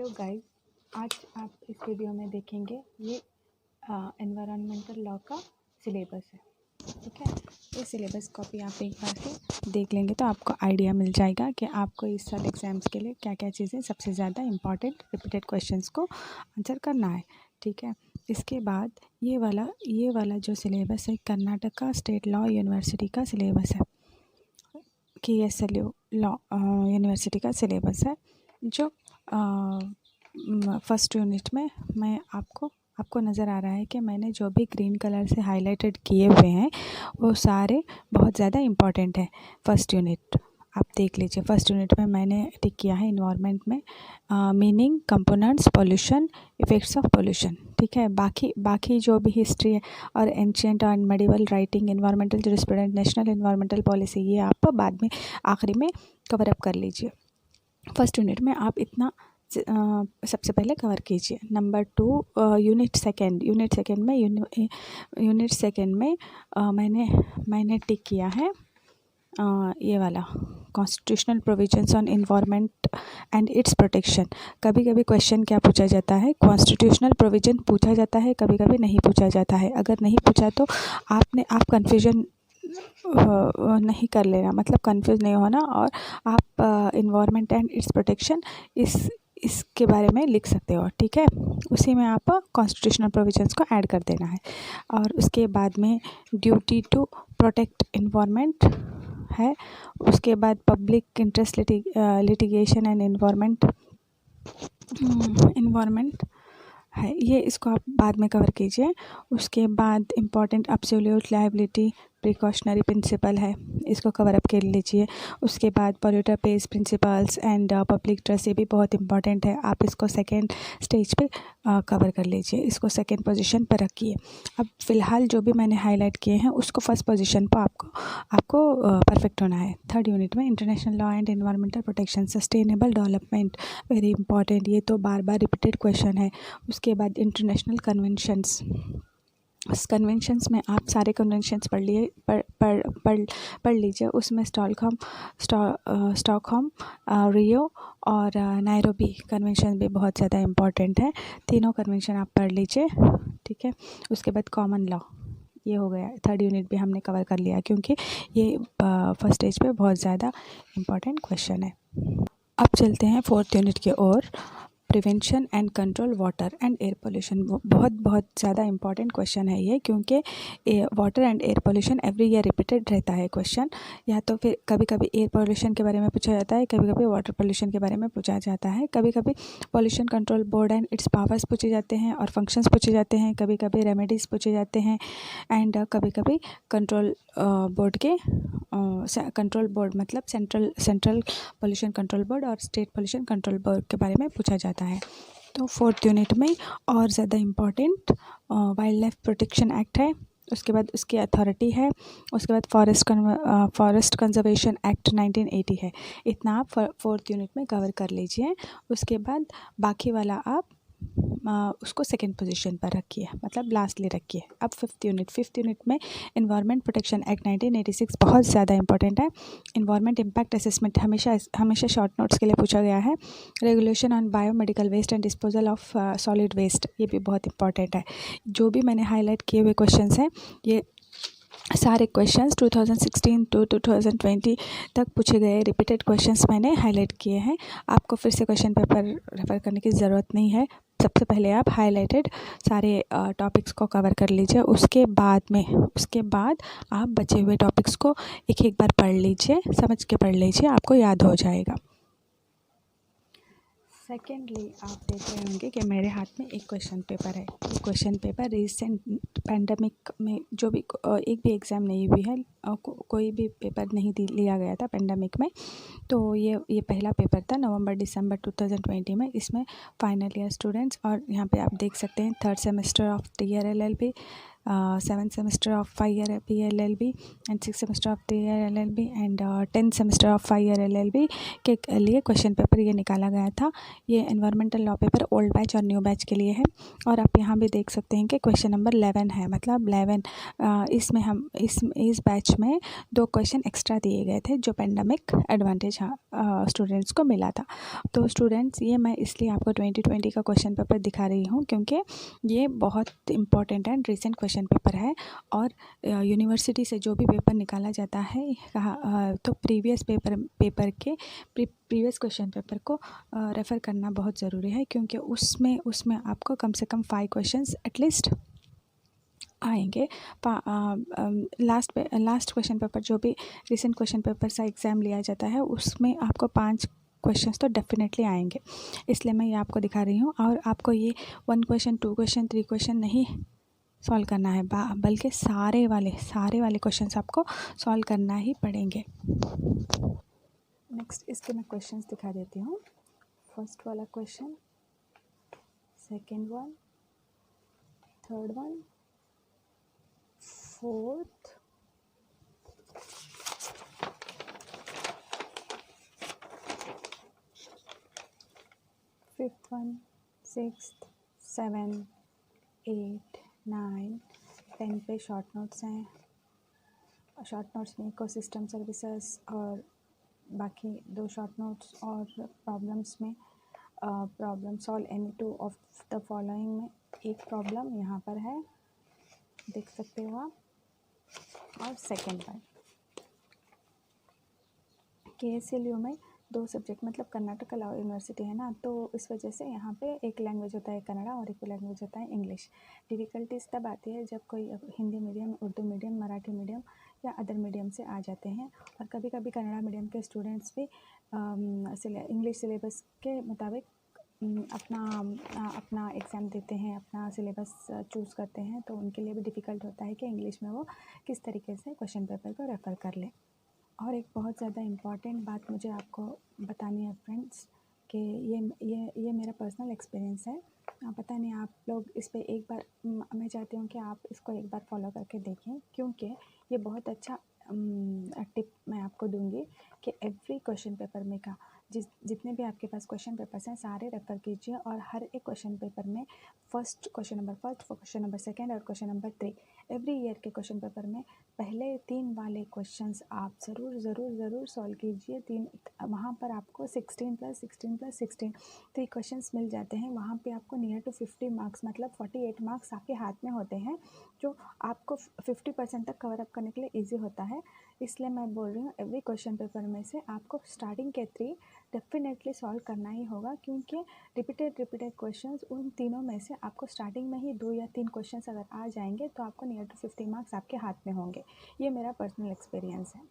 Hello guys, आज आप इस वीडियो में देखेंगे ये एनवायरनमेंटल लॉ का सिलेबस है। ठीक है, ये सिलेबस कॉपी आप एक बार से देख लेंगे तो आपको आइडिया मिल जाएगा कि आपको इस साल एग्ज़ाम्स के लिए क्या क्या चीज़ें सबसे ज़्यादा इम्पॉर्टेंट रिपीटेड क्वेश्चंस को आंसर करना है। ठीक है, इसके बाद ये वाला जो सिलेबस है कर्नाटका स्टेट लॉ यूनिवर्सिटी का सिलेबस है, KSLU लॉ यूनिवर्सिटी का सिलेबस है, जो फर्स्ट यूनिट में मैं आपको नज़र आ रहा है कि मैंने जो भी ग्रीन कलर से हाइलाइटेड किए हुए हैं वो सारे बहुत ज़्यादा इम्पॉर्टेंट है। फर्स्ट यूनिट आप देख लीजिए। फर्स्ट यूनिट में मैंने टिक किया है इन्वायरमेंट में meaning, components, pollution, effects of pollution. ठीक है, बाकी जो भी हिस्ट्री है और ancient and medieval writing, environmental jurisprudence, national environmental policy, ये आप बाद में आखिरी में कवर अप कर लीजिए। फर्स्ट यूनिट में आप इतना सबसे पहले कवर कीजिए। नंबर 2 यूनिट सेकेंड में मैंने टिक किया है ये वाला constitutional provisions on environment and it's protection. कभी कभी क्वेश्चन क्या पूछा जाता है, कॉन्स्टिट्यूशनल प्रोविजन पूछा जाता है, कभी कभी नहीं पूछा जाता है। अगर नहीं पूछा तो आप कन्फ्यूजन नहीं कर लेना, मतलब कंफ्यूज नहीं होना, और आप इन्वायरमेंट एंड इट्स प्रोटेक्शन इसके बारे में लिख सकते हो। ठीक है, उसी में आप कॉन्स्टिट्यूशनल प्रोविजंस को ऐड कर देना है। और उसके बाद में ड्यूटी टू प्रोटेक्ट इन्वायरमेंट है। उसके बाद public interest litigation and environment है, ये इसको आप बाद में कवर कीजिए। उसके बाद important absolute liability precautionary principle है, इसको कवर अप कर लीजिए। उसके बाद polluter pays principles and public trust, ये भी बहुत इंपॉर्टेंट है, आप इसको सेकेंड स्टेज पे कवर कर लीजिए, इसको सेकेंड पोजीशन पर रखिए। अब फ़िलहाल जो भी मैंने हाईलाइट किए हैं उसको फर्स्ट पोजीशन पर आपको परफेक्ट होना है। थर्ड यूनिट में international law and environmental protection, sustainable development, very important, ये तो बार बार रिपीटेड क्वेश्चन है। उसके बाद इंटरनेशनल कन्वेंशंस, उस कन्वेंशंस में आप सारे कन्वेंशंस पढ़ लीजिए। उसमें स्टॉकहोम, रियो और नायरोबी कन्वेंशन भी बहुत ज़्यादा इम्पॉर्टेंट है। तीनों कन्वेंशन आप पढ़ लीजिए। ठीक है, उसके बाद कॉमन लॉ, ये हो गया। थर्ड यूनिट भी हमने कवर कर लिया क्योंकि ये फर्स्ट स्टेज पे बहुत ज़्यादा इम्पॉर्टेंट क्वेश्चन है। अब चलते हैं फोर्थ यूनिट की ओर, prevention and control water and air pollution. बहुत ज़्यादा इंपॉर्टेंट क्वेश्चन है ये, क्योंकि water and air pollution every year repeated रहता है क्वेश्चन। या तो फिर कभी कभी एयर पोल्यूशन के बारे में पूछा जाता है, कभी कभी वाटर पोल्यूशन के बारे में पूछा जाता है, कभी कभी pollution control board and its powers पूछे जाते हैं और फंक्शंस पूछे जाते हैं, कभी कभी रेमेडीज़ पूछे जाते हैं, एंड कभी कभी कंट्रोल बोर्ड के कंट्रोल बोर्ड मतलब सेंट्रल पोल्यूशन कंट्रोल बोर्ड और स्टेट पोल्यूशन कंट्रोल बोर्ड के बारे में पूछा जाता है। तो फोर्थ यूनिट में और ज़्यादा important wild life protection act है, उसके बाद उसकी अथॉरिटी है, उसके बाद फॉरेस्ट कंजर्वेशन एक्ट 1980 है। इतना आप फोर्थ यूनिट में कवर कर लीजिए। उसके बाद बाकी वाला आप उसको सेकेंड पोजीशन पर रखिए, मतलब लास्टली रखिए। अब फिफ्थ यूनिट में इन्वायरमेंट प्रोटेक्शन एक्ट 1986 बहुत ज़्यादा इंपॉर्टेंट है। इन्वायरमेंट इम्पैक्ट असेसमेंट हमेशा शॉर्ट नोट्स के लिए पूछा गया है। Regulation on biomedical waste and disposal of solid waste, ये भी बहुत इंपॉर्टेंट है। जो भी मैंने हाईलाइट किए हुए क्वेश्चंस हैं, ये सारे क्वेश्चंस 2016 टू 2020 तक पूछे गए रिपीटेड क्वेश्चंस मैंने हाईलाइट किए हैं। आपको फिर से क्वेश्चन पेपर रेफर करने की ज़रूरत नहीं है। सबसे पहले आप हाईलाइटेड सारे टॉपिक्स को कवर कर लीजिए। उसके बाद आप बचे हुए टॉपिक्स को एक बार पढ़ लीजिए, समझ के पढ़ लीजिए, आपको याद हो जाएगा। सेकेंडली, आप देख रहे होंगे कि मेरे हाथ में एक क्वेश्चन पेपर है। ये क्वेश्चन पेपर रिसेंट पैंडमिक में जो भी एक भी एग्ज़ाम नहीं हुई है, कोई भी पेपर नहीं लिया गया था पैंडमिक में, तो ये पहला पेपर था नवंबर-दिसंबर 2020 में। इसमें फाइनल ईयर स्टूडेंट्स, और यहाँ पे आप देख सकते हैं third semester of the year LLB, 7th semester of 5-year PLLB and 6th semester of 3-year LLB and 10th semester of 5-year LLB के लिए क्वेश्चन पेपर ये निकाला गया था। ये environmental law paper old batch और न्यू बैच के लिए है। और आप यहाँ भी देख सकते हैं कि क्वेश्चन नंबर 11 है, मतलब 11 इसमें हम इस बैच में 2 क्वेश्चन एक्स्ट्रा दिए गए थे जो पेंडेमिक एडवांटेज स्टूडेंट्स को मिला था। तो स्टूडेंट्स, ये मैं इसलिए आपको 2020 का क्वेश्चन पेपर दिखा रही हूँ क्योंकि ये बहुत important and recent question paper है। और यूनिवर्सिटी से जो भी पेपर निकाला जाता है तो प्रीवियस क्वेश्चन पेपर को रेफ़र करना बहुत ज़रूरी है, क्योंकि उसमें आपको कम से कम 5 क्वेश्चंस एटलीस्ट आएंगे। लास्ट क्वेश्चन पेपर जो भी रिसेंट क्वेश्चन पेपर से एग्ज़ाम लिया जाता है उसमें आपको 5 क्वेश्चंस तो डेफिनेटली आएंगे, इसलिए मैं ये आपको दिखा रही हूँ। और आपको ये 1 क्वेश्चन 2 क्वेश्चन 3 क्वेश्चन नहीं सॉल्व करना है, बल्कि सारे वाले क्वेश्चंस आपको सॉल्व करना ही पड़ेंगे। नेक्स्ट इसके मैं क्वेश्चंस दिखा देती हूँ। फर्स्ट वाला question, second one, third one, fourth, fifth one, sixth, 7, 8, 9, 10 पे शॉर्ट नोट्स हैं। शॉर्ट नोट्स में इकोसिस्टम सर्विसेज और बाकी 2 शॉर्ट नोट्स, और प्रॉब्लम्स में problem solve any 2 of the following में एक प्रॉब्लम यहाँ पर है, देख सकते हो आप। और सेकेंड वन KSLU में 2 सब्जेक्ट, मतलब कर्नाटका लॉ यूनिवर्सिटी है ना, तो इस वजह से यहाँ पे एक लैंग्वेज होता है कन्नड़ा और एक लैंग्वेज होता है इंग्लिश। डिफ़िकल्टीज तब आती है जब कोई Hindi medium, Urdu medium, Marathi medium या अदर मीडियम से आ जाते हैं। और कभी कभी कन्नड़ा मीडियम के स्टूडेंट्स भी इंग्लिश सिलेबस के मुताबिक अपना एग्ज़ाम देते हैं, अपना सिलेबस चूज़ करते हैं, तो उनके लिए भी डिफ़िकल्ट होता है कि इंग्लिश में वो किस तरीके से क्वेश्चन पेपर को रेफ़र कर लें। और एक बहुत ज़्यादा इम्पॉर्टेंट बात मुझे आपको बतानी है फ्रेंड्स, कि ये मेरा पर्सनल एक्सपीरियंस है। पता नहीं आप लोग इस पे एक बार, मैं चाहती हूँ कि आप इसको एक बार फॉलो करके देखें, क्योंकि ये बहुत अच्छा टिप मैं आपको दूँगी कि एवरी क्वेश्चन पेपर में का जितने भी आपके पास क्वेश्चन पेपर्स हैं सारे रेफ़र कीजिए, और हर एक क्वेश्चन पेपर में question number first, question number second और क्वेश्चन नंबर 3 एवरी ईयर के क्वेश्चन पेपर में पहले 3 वाले क्वेश्चंस आप ज़रूर सॉल्व कीजिए। 3 वहाँ पर आपको 16 + 16 + 16 3 क्वेश्चंस मिल जाते हैं। वहाँ पे आपको नियर टू 50 मार्क्स, मतलब 48 मार्क्स आपके हाथ में होते हैं, जो आपको 50% तक कवर अप करने के लिए ईजी होता है। इसलिए मैं बोल रही हूँ एवरी क्वेश्चन पेपर में से आपको स्टार्टिंग के 3 डेफिनेटली सॉल्व करना ही होगा, क्योंकि रिपीटेड क्वेश्चंस उन तीनों में से आपको स्टार्टिंग में ही 2 या 3 क्वेश्चंस अगर आ जाएंगे तो आपको नियर टू 50 मार्क्स आपके हाथ में होंगे। ये मेरा पर्सनल एक्सपीरियंस है।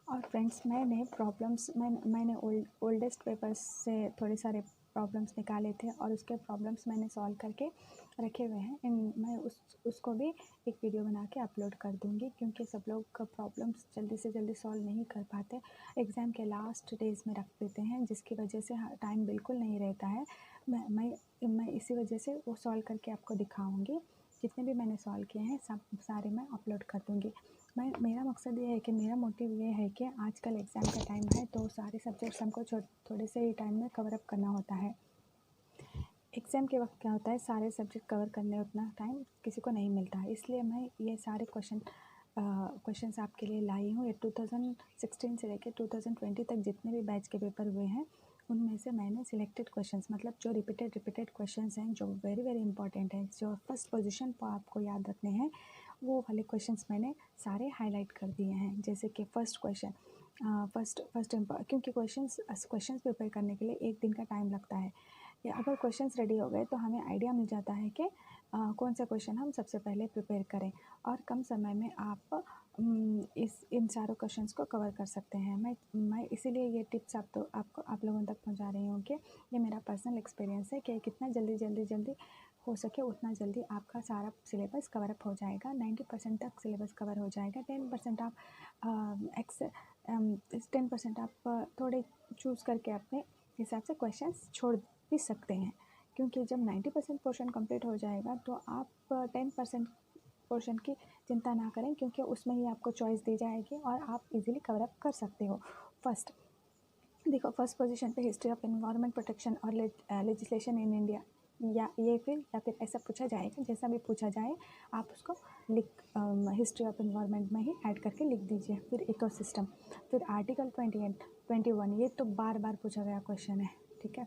और फ्रेंड्स, मैंने ओल्डेस्ट पेपर्स से थोड़े सारे प्रॉब्लम्स निकाले थे और उसके प्रॉब्लम्स मैंने सॉल्व करके रखे हुए हैं। मैं उसको भी एक वीडियो बना के अपलोड कर दूँगी, क्योंकि सब लोग प्रॉब्लम्स जल्दी से जल्दी सॉल्व नहीं कर पाते, एग्ज़ाम के लास्ट डेज़ में रख देते हैं, जिसकी वजह से टाइम बिल्कुल नहीं रहता है। मैं इसी वजह से वो सॉल्व करके आपको दिखाऊँगी। जितने भी मैंने सॉल्व किए हैं सारे मैं अपलोड कर दूँगी। मेरा मकसद ये है कि मेरा मोटिव ये है कि आजकल एग्ज़ाम का टाइम है, तो सारे सब्जेक्ट्स हमको थोड़े से ही टाइम में कवर अप करना होता है। एग्ज़ाम के वक्त क्या होता है, सारे सब्जेक्ट कवर करने उतना टाइम किसी को नहीं मिलता है, इसलिए मैं ये सारे क्वेश्चंस आपके लिए लाई हूँ। ये 2016 से लेकर 2020 तक जितने भी बैच के पेपर हुए हैं उनमें से मैंने सिलेक्टेड क्वेश्चंस, मतलब जो रिपीटेड क्वेश्चंस हैं, जो वेरी इंपॉर्टेंट है, जो फर्स्ट पोजीशन पर आपको याद रखने हैं, वो वाले क्वेश्चंस मैंने सारे हाईलाइट कर दिए हैं। जैसे कि फर्स्ट क्वेश्चन, क्योंकि क्वेश्चंस प्रिपेयर करने के लिए 1 दिन का टाइम लगता है। या अगर क्वेश्चंस रेडी हो गए तो हमें आइडिया मिल जाता है कि कौन सा क्वेश्चन हम सबसे पहले प्रिपेयर करें, और कम समय में आप इन सारों क्वेश्चंस को कवर कर सकते हैं। मैं इसीलिए ये टिप्स आप लोगों तक पहुंचा रही हूँ कि ये मेरा पर्सनल एक्सपीरियंस है कि कितना जल्दी हो सके उतना जल्दी आपका सारा सिलेबस कवर अप हो जाएगा। 90% तक सिलेबस कवर हो जाएगा। 10% आप 10% आप थोड़े चूज़ करके अपने हिसाब से क्वेश्चंस छोड़ भी सकते हैं, क्योंकि जब 90% पोर्शन कंप्लीट हो जाएगा तो आप 10% पोर्शन की चिंता ना करें, क्योंकि उसमें ही आपको चॉइस दी जाएगी और आप इजीली कवर अप कर सकते हो। फर्स्ट देखो, फर्स्ट पोजीशन पे हिस्ट्री ऑफ एनवायरनमेंट प्रोटेक्शन और लेजिस्लेशन इन इंडिया, या फिर ऐसा पूछा जाएगा, जैसा भी पूछा जाए आप उसको लिख हिस्ट्री ऑफ एनवायरनमेंट में ही ऐड करके लिख दीजिए। फिर इकोसिस्टम, फिर आर्टिकल 28 21, ये तो बार बार पूछा गया क्वेश्चन है, ठीक है।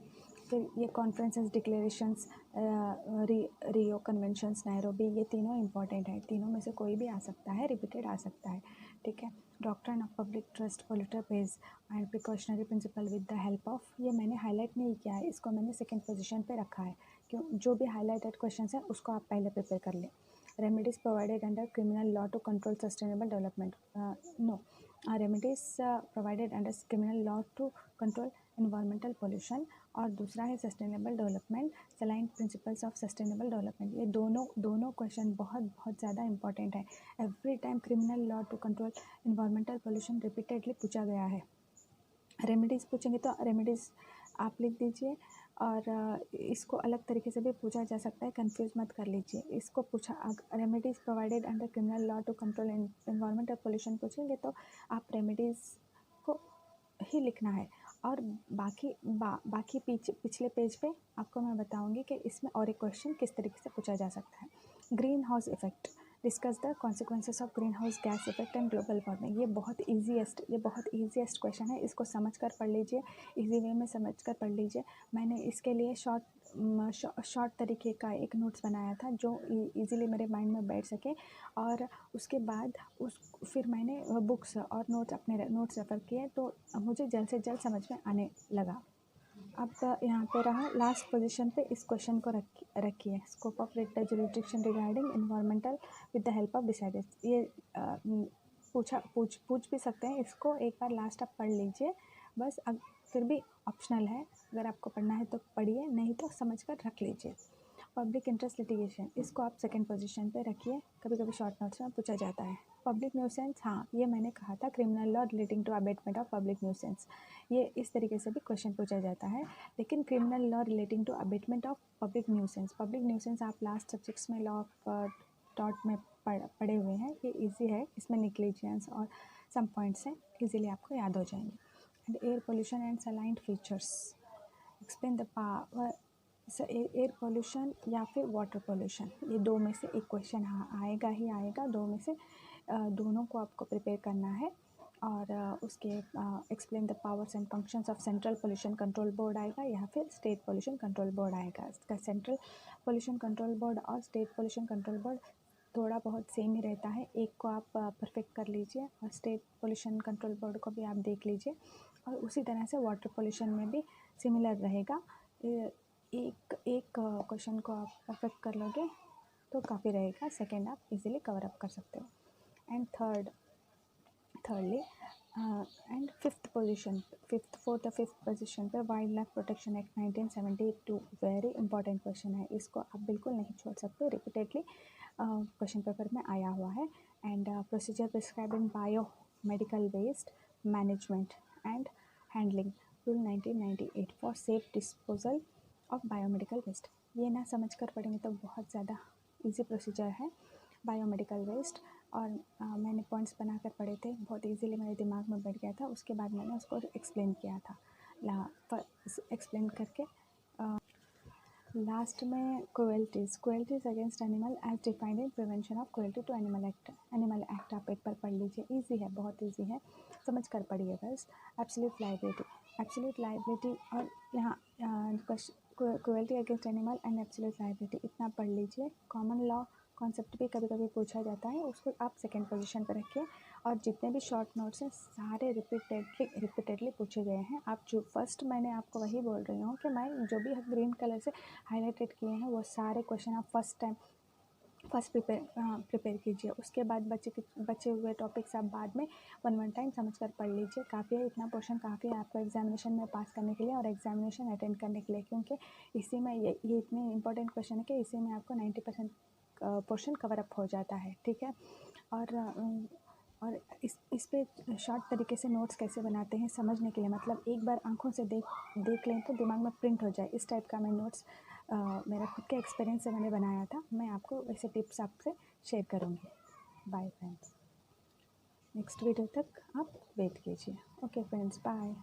फिर ये कॉन्फ्रेंसेस, डिक्लेरेशंस, रियो कन्वेंशंस, नायरोबी, ये तीनों इंपॉर्टेंट है। तीनों में से कोई भी आ सकता है, रिपीटेड आ सकता है, ठीक है। Doctrine of public trust, polluter pays and precautionary principle with the help of, ये मैंने हाईलाइट नहीं किया है, इसको मैंने सेकंड पोजीशन पे रखा है, क्यों, जो भी हाईलाइटेड क्वेश्चन है उसको आप पहले प्रिपेयर कर लें। Remedies provided under criminal law to control sustainable development, no, remedies provided under criminal law to control environmental pollution, और दूसरा है sustainable development, salient principles of sustainable development. ये दोनों क्वेश्चन बहुत ज़्यादा इंपॉर्टेंट है। Every time criminal law to control environmental pollution repeatedly पूछा गया है। रेमेडीज़ पूछेंगे तो रेमेडीज़ आप लिख दीजिए, और इसको अलग तरीके से भी पूछा जा सकता है, कंफ्यूज मत कर लीजिए। इसको पूछा, remedies provided under criminal law to control environmental pollution पूछेंगे तो आप रेमेडीज़ को ही लिखना है। और बाकी पिछले पेज पे आपको मैं बताऊंगी कि इसमें और एक क्वेश्चन किस तरीके से पूछा जा सकता है। Green house effect, discuss the consequences of green house gas effect and global warming. ये बहुत ईजीएस्ट क्वेश्चन है, इसको समझ कर पढ़ लीजिए, इजी वे में समझ कर पढ़ लीजिए। मैंने इसके लिए शॉर्ट तरीके का एक नोट्स बनाया था जो इजीली मेरे माइंड में बैठ सके, और उसके बाद फिर मैंने बुक्स और अपने नोट्स रेफ़र किए, तो मुझे जल्द से जल्द समझ में आने लगा। अब यहाँ पे रहा लास्ट पोजीशन पे, इस क्वेश्चन को रखिए, scope of jurisdiction regarding environmental with the help of decided. ये पूछ भी सकते हैं, इसको एक बार लास्ट आप पढ़ लीजिए बस। अब फिर भी ऑप्शनल है, अगर आपको पढ़ना है तो पढ़िए, नहीं तो समझ कर रख लीजिए। पब्लिक इंटरेस्ट लिटिगेशन, इसको आप सेकंड पोजीशन पे रखिए, कभी कभी शॉर्ट नोट्स में पूछा जाता है। पब्लिक न्यूसेंस, हाँ, ये मैंने कहा था, criminal law relating to abatement of public nuisance, ये इस तरीके से भी क्वेश्चन पूछा जाता है। लेकिन criminal law relating to abatement of public nuisance आप लास्ट सब्जेक्ट्स में लॉ ऑफ टॉट में पढ़े हुए हैं, ये इजी है, इसमें निग्लिजेंस और सम पॉइंट्स हैं, इजीली आपको याद हो जाएंगे। And air pollution and saline features, explain the power, air pollution या फिर वाटर पोल्यूशन, ये दो में से एक क्वेश्चन आएगा ही आएगा, दो में से दोनों को आपको प्रिपेयर करना है। और उसके explain the powers and functions of central pollution control board आएगा या फिर स्टेट पोल्यूशन कंट्रोल बोर्ड आएगा। इसका सेंट्रल पोल्यूशन कंट्रोल बोर्ड और स्टेट पोल्यूशन कंट्रोल बोर्ड थोड़ा बहुत सेम ही रहता है, एक को आप परफेक्ट कर लीजिए और स्टेट पोल्यूशन कंट्रोल बोर्ड को भी आप देख लीजिए। और उसी तरह से वाटर पोल्यूशन में भी सिमिलर रहेगा। एक क्वेश्चन को आप परफेक्ट कर लोगे तो काफ़ी रहेगा, सेकेंड आप इजीली कवर अप कर सकते हो। And thirdly and fifth position पे wildlife protection act 1972, very important question है, इसको आप बिल्कुल नहीं छोड़ सकते, रिपीटेडली क्वेश्चन पेपर में आया हुआ है। And procedure prescribe in bio medical waste management and handling rule 1998 for safe disposal of biomedical waste, ये ना समझ कर पढ़ेंगे तो बहुत ज़्यादा इजी प्रोसीजर है बायोमेडिकल वेस्ट। और मैंने पॉइंट्स बनाकर पढ़े थे, बहुत इजीली मेरे दिमाग में बैठ गया था, उसके बाद मैंने उसको एक्सप्लेन किया था। एक्सप्लेन करके लास्ट में cruelties against animal as defined in prevention of cruelty to animal act आप एक बार पढ़ लीजिए, इजी है, बहुत इजी है, समझ कर पढ़िए बस। एब्सोल्यूट लायबिलिटी और यहाँ cruelty against animal and absolute liability, इतना पढ़ लीजिए। कॉमन लॉ कॉन्सेप्ट भी कभी कभी पूछा जाता है, उसको आप सेकंड पोजीशन पर रखिए। और जितने भी शॉर्ट नोट्स हैं सारे रिपीटेडली पूछे गए हैं। आप जो फर्स्ट मैंने आपको वही बोल रही हूँ कि मैं जो भी ग्रीन कलर से हाईलाइटेड किए हैं वो सारे क्वेश्चन आप फर्स्ट प्रिपेयर कीजिए, उसके बाद बचे हुए टॉपिक्स आप बाद में वन टाइम समझ कर पढ़ लीजिए। काफ़ी है, इतना पोर्शन काफ़ी है आपको एग्जामिनेशन में पास करने के लिए और एग्जामिनेशन अटेंड करने के लिए, क्योंकि इसी में ये इतने इंपॉर्टेंट क्वेश्चन है कि इसी में आपको 90% पोर्शन कवर अप हो जाता है, ठीक है। और इस पे शॉर्ट तरीके से नोट्स कैसे बनाते हैं समझने के लिए, मतलब एक बार आंखों से देख लें तो दिमाग में प्रिंट हो जाए, इस टाइप का मैं नोट्स मेरा खुद के एक्सपीरियंस से मैंने बनाया था, मैं आपको ऐसे टिप्स आपसे शेयर करूँगी। बाय फ्रेंड्स, नेक्स्ट वीडियो तक आप वेट कीजिए। Okay friends, bye.